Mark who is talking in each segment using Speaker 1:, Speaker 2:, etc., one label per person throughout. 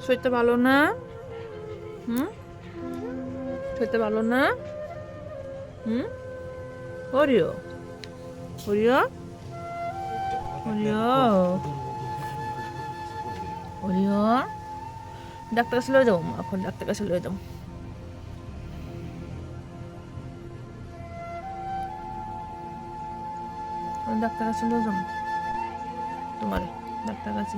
Speaker 1: শরীরটা ভালো না? শরীরটা ভালো না? Oreo Oreo Oreo Oreo doctor কাছে লয়ে যাবো এখন, ডাক্তার কাছে লয়ে যাবো। ডাক্তার কাছে লয়ে যাবো তোমার, ডাক্তার কাছে।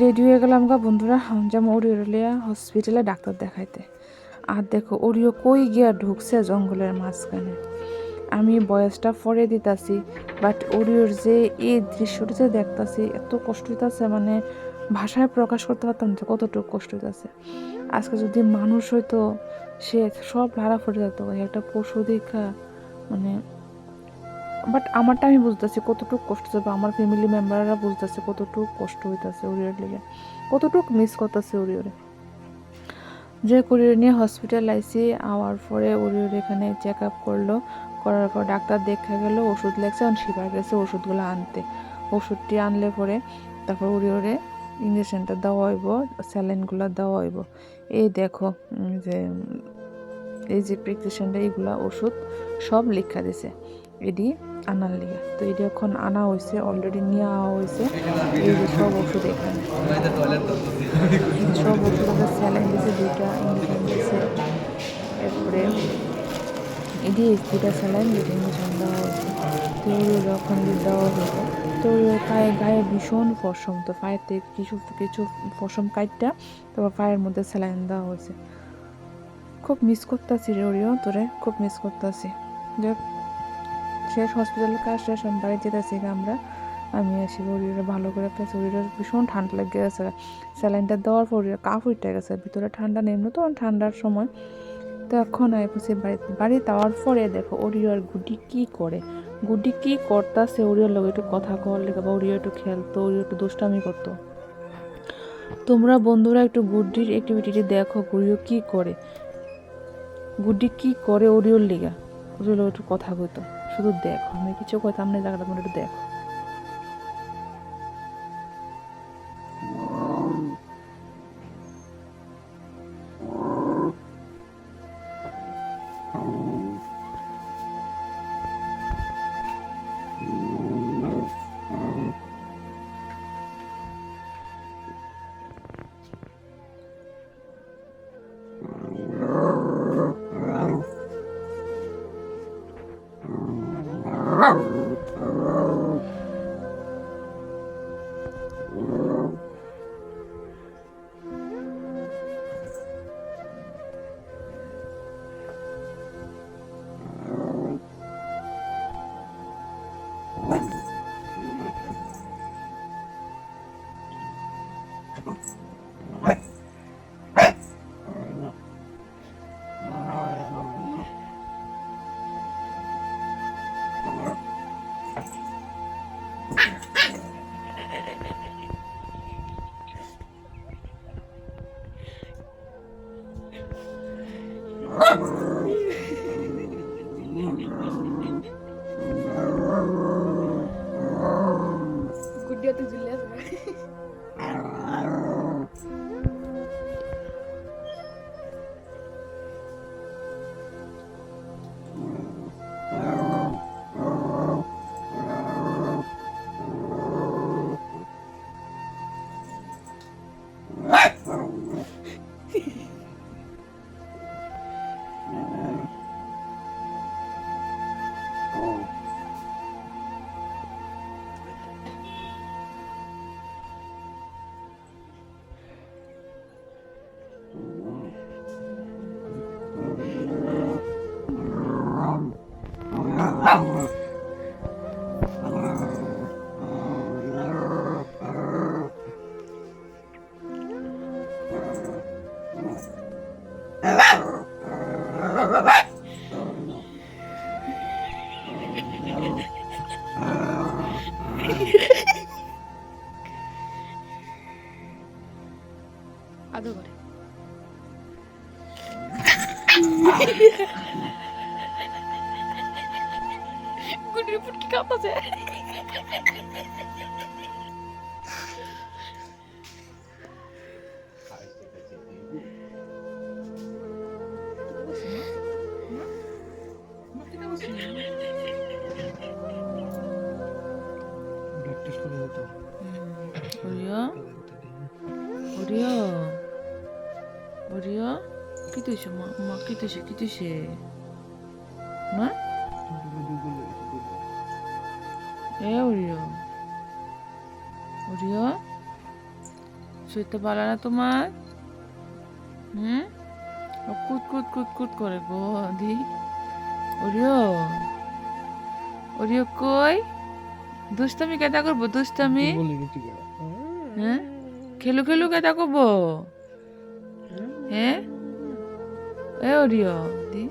Speaker 1: রেডি হয়ে গেলাম গা বন্ধুরা, যেমন ওরিও লিয়া হসপিটালে ডাক্তার দেখাইতে। আর দেখো ওরিও কই গিয়া ঢুকছে জঙ্গলের মাঝখানে। আমি বয়সটা পরে দিতাছি, বাট ওরিওর যে এই দৃশ্যটা যে দেখতাছি এত কষ্ট হইতাছে, মানে ভাষায় প্রকাশ করতে পারতাম না কতটুকু কষ্ট হইতাছে। আজকে যদি মানুষ হইতো সে সব লাড়া ফুটে যেত, একটা পশু দেখা মানে। বাট আমারটা আমি বুঝতেছি কতটুকু কষ্ট হবে, আমার ফ্যামিলি মেম্বাররা বুঝতেছে কতটুকু কষ্ট হইতাছে ওরিওর লেগে, কতটুকু মিস করতেছে ওরিওরে। যে ওরিওর নিয়ে হসপিটাল আইসি, আওয়ার পরে ওরিওর এখানে চেক আপ করলো, করার পর ডাক্তার দেখা গেল, ওষুধ লেগছে, শিবার গেছে ওষুধগুলো আনতে। ওষুধটি আনলে পরে তারপর ওরিওরে ইঞ্জেকশনটা দেওয়া হইব, স্যালাইনগুলো দেওয়া হইব। এই দেখো যে এই যে প্রেসক্রিপশনটা, এইগুলা ওষুধ সব লেখা দিছে এডি আনার লিগে। তো এটি এখন আনা হয়েছে, অলরেডি নিয়ে আওয়া হয়েছে। এই যে সব ওষুধ এখানে, সব ওষুধ আছে, স্যালাইন দিছে, 2টা ইঞ্জেকশন দিছে, এরপরে এটি 2টা স্যালাইন, 2টা ইঞ্জেকশন দেওয়া হয়েছে। তো যখন দেওয়া হলো তো গায়ে গায়ে ভীষণ পশম, তো পায়ের থেকে কিছু কিছু পশম কাটটা তারপর পায়ের মধ্যে স্যালাইন দেওয়া হয়েছে। খুব মিস করতেছি রে ওরিও, তোরে খুব মিস করতেছি। যাক শেষ হসপিটালের কাজ শেষ, আমি বাড়ি যেতেছি আমরা। আমি আসি ওরিওরে ভালো করে পেয়েছি, ওরিওর ভীষণ ঠান্ডা লেগে গেছে, স্যালাইনটা দেওয়ার পর ওরিওর কাফ উঠে গেছে, ভিতরে ঠান্ডা নেমলো তো ঠান্ডার সময়। তো এখন আইসি বাড়িতে যাওয়ার পরে দেখো ওরিও আর গুডি কি করে, গুডি কি করতেছে ওরিওর লোক একটু কথা কওয়ার লেগে, বা ওরিও একটু খেলতো, ওরিও একটু দুষ্টামি করতো। তোমরা বন্ধুরা একটু গুড্ডির অ্যাক্টিভিটিটি দেখো, ওরিও কি করে, গুড্ডি কি করে ওরিওর লিগা, ওরিওর লোক একটু কথা কইতো। শুধু দেখো, আমি কিছু কইতাম না, জায়গাটা তোমরা একটু দেখো। গুডিয়া তুই ঝুলে আছে। আদো করে গুডির ফুটকি কাঁপাছে। ওরিও ওরিও কি তুইছে মা মা কি তুইছে মা ওরিও ওরিও শরীরটা ভালো না তোমার কুট কুট কুট কুট করে গো দি ওরিও ওরিও কই দুষ্টামি কেটা করবো দুষ্টামি হ্যাঁ খেলু খেলু কেটা করবো হ্যাঁ ওরিও দি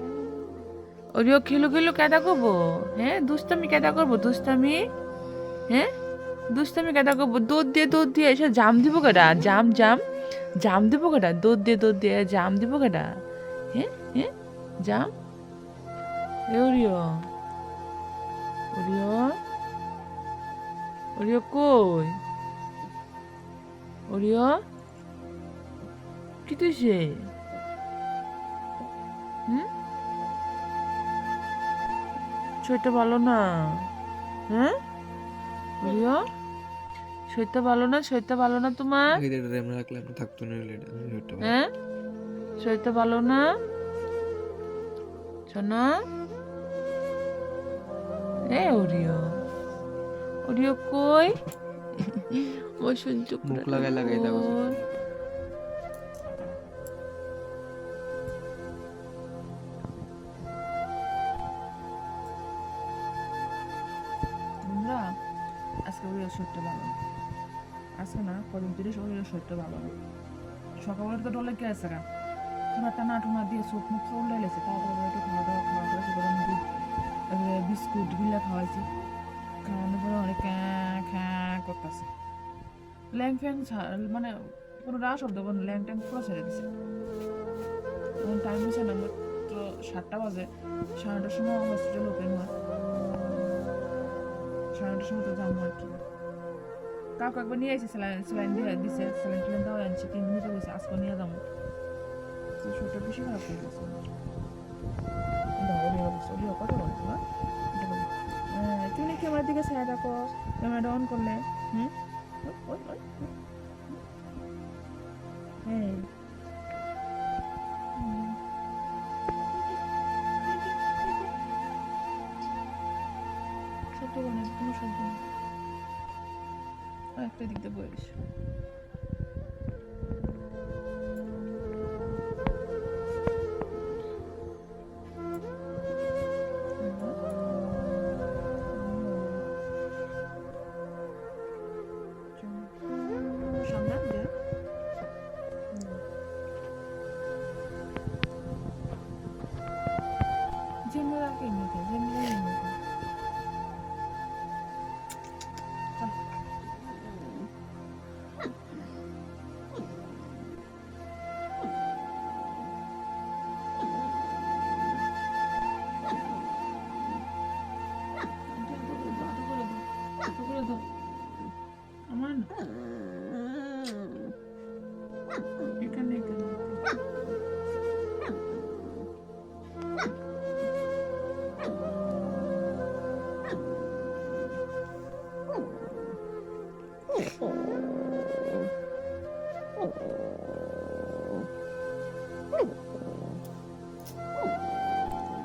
Speaker 1: ওরিও খেলু খেলু কেটা করবো হ্যাঁ দুষ্টামি কেটা করবো দুষ্টামি হ্যাঁ দুষ্টামি কেটা করবো দুধ দিয়ে এসে জাম দিব কেটা জাম দিব কেটা দুধ দিয়ে জাম দিব কেটা হ্যাঁ হ্যাঁ জাম ওরিও ওরিও ওরিও কই ওরিও কি তুইছে শরীরটা ভালো না হ্যাঁ ওরিও শরীরটা ভালো না তোমার হ্যাঁ শরীরটা ভালো না শোনো ওরিও ওরিও কই ওই সহ্য মুখ লাগাই দেখো বন্ধুরা আজকে ওরিও শরীরটা ভালো না আজকে না কদিন ধরে ওরিও শরীরটা ভালো না সকালবেলা তো ডলে কে আছে খাবারটা নাটুনা দিয়ে চোখ মুখ উল্লাই লেছে তারপরে একটু খাওয়া করেছে গরম দুধ বিস্কুট গুলা খাওয়াইছি খাওয়ানোর পরে অনেক খ্যাঁ করতেছে ল্যাং ফ্যাং মানে কোনো রা শব্দ কোনো ল্যাং ট্যাং পুরো ছেড়ে দিছে এখন টাইম হয়েছে না মাত্র 7টা বাজে 9:30টার সময় হসপিটাল ওপেন হয় 9:30টার সময় তো যাবো আর কি কাউকে একবার নিয়ে আসি স্যালাইন দিয়ে দিছে স্যালাইন টেলাইন দেওয়া আনছি 3 দিন তো গেছে আজকে নিয়ে যাবো তো শরীরটা বেশি খারাপ হয়ে গেছে কত বলছো না তুমি ক্যামেরার দিকে ছায়া দেখো ক্যামেরাটা অন করলে শব্দ বানাই কোনো শব্দ নেই একটা দিক দিয়ে বলিস আমার না এখানে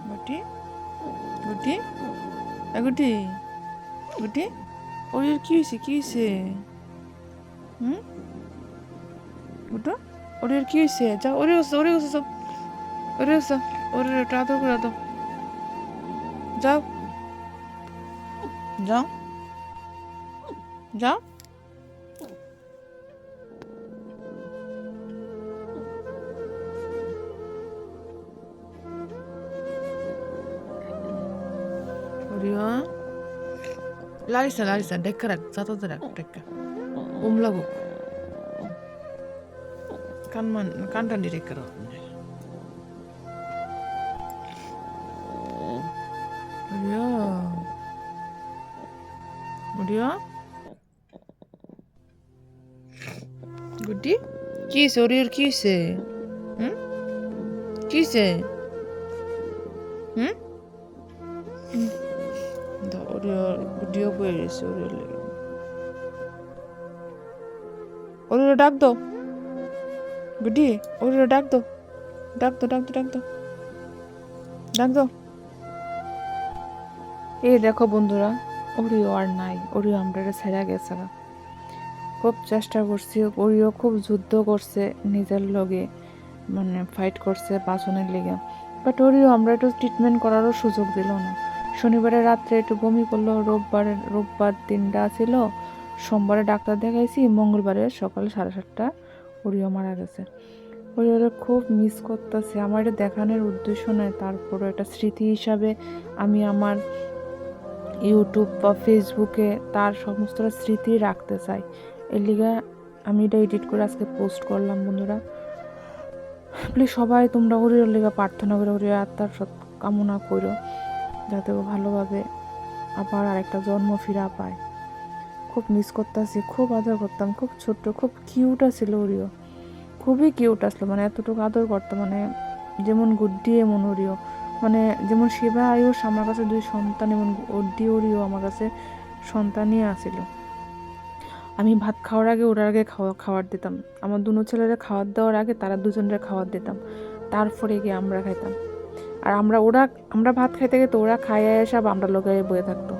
Speaker 1: গুটি গুটি গুটি গুটি ওর কি হয়েছে ওটা ওর কি হয়েছে যা ওরে সব ওরে আদর করে দাও যাও যাও যাও Oreo Larissa dekka rak satu rak dekka lagu kan tan di dekka Orio Gudi kise Orio kise kise Orio বইরেছে ওরে ডাক দাও গুডি ওরিও ডাক দো, ডাক দো, ডাক দো, ডাক দো, ডাক দো। এই দেখো বন্ধুরা, ওরিও আর নাই, ওরিও আমরা ছেড়ে গেছে। খুব চেষ্টা করছি, ওরিও খুব যুদ্ধ করছে নিজের লগে, মানে ফাইট করছে বাঁচনের লেগে, বাট ওরিও আমরা একটু ট্রিটমেন্ট করারও সুযোগ দিল না। শনিবারে রাত্রে একটু বমি করলো, রোববার দিনটা ছিল, সোমবারে ডাক্তার দেখাইছি, মঙ্গলবারে সকাল 7:30 ওরিও মারা গেছে। ওরিওরে খুব মিস করতেছি। আমার এটা দেখানোর উদ্দেশ্য নয়, তারপরও একটা স্মৃতি হিসাবে আমি আমার ইউটিউব বা ফেসবুকে তার সমস্ত স্মৃতি রাখতে চাই। এর লিগে আমি এটা এডিট করে আজকে পোস্ট করলাম। বন্ধুরা প্লিজ সবাই তোমরা ওরিওর লিগে প্রার্থনা করে, ওরিও আত্মার সৎ কামনা করো, যাতে ও ভালোভাবে আবার আরেকটা জন্ম ফিরা পায়। খুব মিস করতেছি, খুব আদর করতাম, খুব ছোট্ট, খুব কিউট ছিল ওরিও, খুবই কিউট আসলো, মানে এতটুকু আদর করতাম, মানে যেমন গুড্ডি এমন ওরিও, মানে যেমন শিবা আয়ুষ আমার কাছে 2 সন্তান, এমন গুড্ডি ওরিও আমার কাছে সন্তানই আসিল। আমি ভাত খাওয়ার আগে ওর আগে খাবার দিতাম, আমার দুনো ছেলেরা খাবার দেওয়ার আগে তারা দুজনের খাবার দিতাম, তারপরে গিয়ে আমরা খাইতাম। আর আমরা ভাত খাইতে গিয়ে তো ওরা খাইয়ে এসব আমরা লোকে বয়ে থাকতো।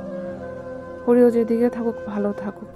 Speaker 1: ওরিও যেদিকে থাকুক ভালো থাকুক।